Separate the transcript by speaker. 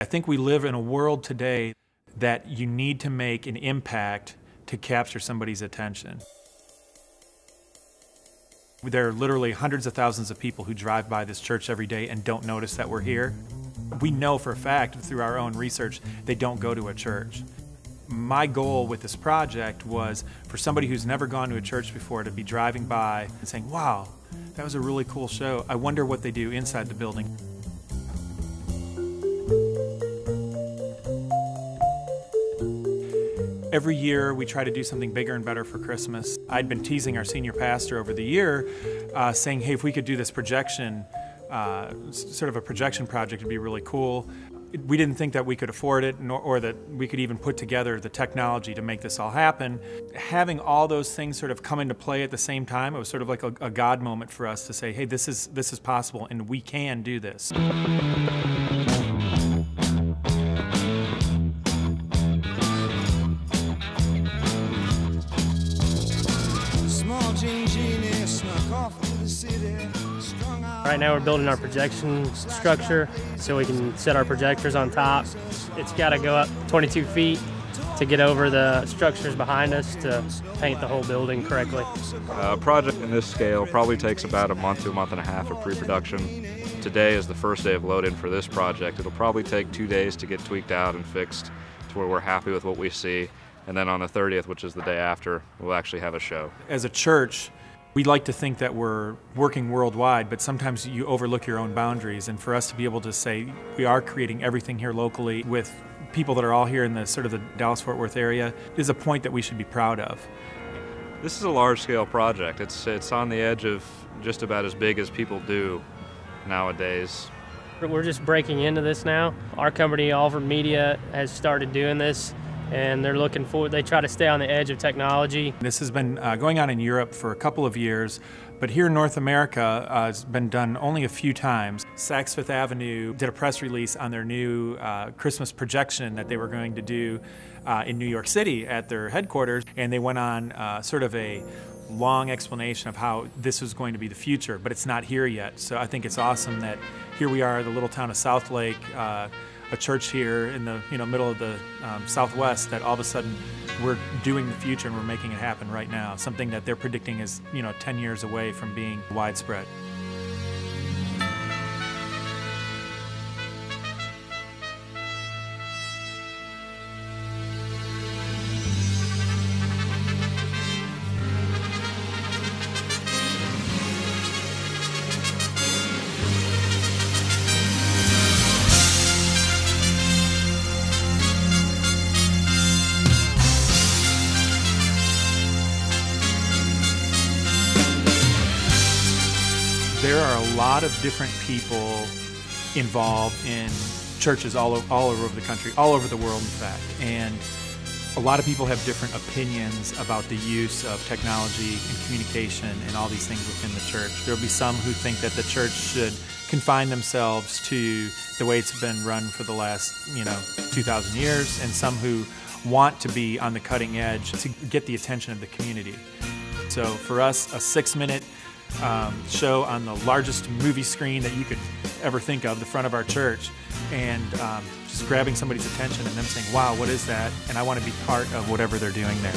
Speaker 1: think we live in a world today that you need to make an impact to capture somebody's attention. There are literally hundreds of thousands of people who drive by this church every day and don't notice that we're here. We know for a fact through our own research they don't go to a church. My goal with this project was for somebody who's never gone to a church before to be driving by and saying, wow, that was a really cool show. I wonder what they do inside the building. Every year we try to do something bigger and better for Christmas. I'd been teasing our senior pastor over the year, saying, hey, if we could do this projection, sort of a projection project would be really cool. We didn't think that we could afford it or that we could even put together the technology to make this all happen. Having all those things sort of come into play at the same time, it was sort of like a God moment for us to say, hey, this is possible and we can do this.
Speaker 2: Right now we're building our projection structure so we can set our projectors on top. It's got to go up 22 feet to get over the structures behind us to paint the whole building correctly.
Speaker 3: A project in this scale probably takes about a month to a month and a half of pre-production. Today is the first day of load-in for this project. It'll probably take 2 days to get tweaked out and fixed to where we're happy with what we see. And then on the 30th, which is the day after, we'll actually have a show.
Speaker 1: As a church, we like to think that we're working worldwide, but sometimes you overlook your own boundaries. And for us to be able to say we are creating everything here locally with people that are all here in the sort of the Dallas-Fort Worth area is a point that we should be proud of.
Speaker 3: This is a large-scale project. It's on the edge of just about as big as people do nowadays.
Speaker 2: We're just breaking into this now. Our company, Alford Media, has started doing this, and they're looking forward. They try to stay on the edge of technology.
Speaker 1: This has been going on in Europe for a couple of years, but here in North America it's been done only a few times. Saks Fifth Avenue did a press release on their new Christmas projection that they were going to do in New York City at their headquarters, and they went on sort of a long explanation of how this was going to be the future, but it's not here yet. So I think it's awesome that here we are, the little town of Southlake, a church here in the middle of the Southwest, that all of a sudden we're doing the future and we're making it happen right now. Something that they're predicting is 10 years away from being widespread. There are a lot of different people involved in churches all over the country, all over the world, in fact. And a lot of people have different opinions about the use of technology and communication and all these things within the church. There will be some who think that the church should confine themselves to the way it's been run for the last 2,000 years, and some who want to be on the cutting edge to get the attention of the community. So for us, a 6-minute show on the largest movie screen that you could ever think of, the front of our church, and just grabbing somebody's attention and them saying, wow, what is that? And I want to be part of whatever they're doing there.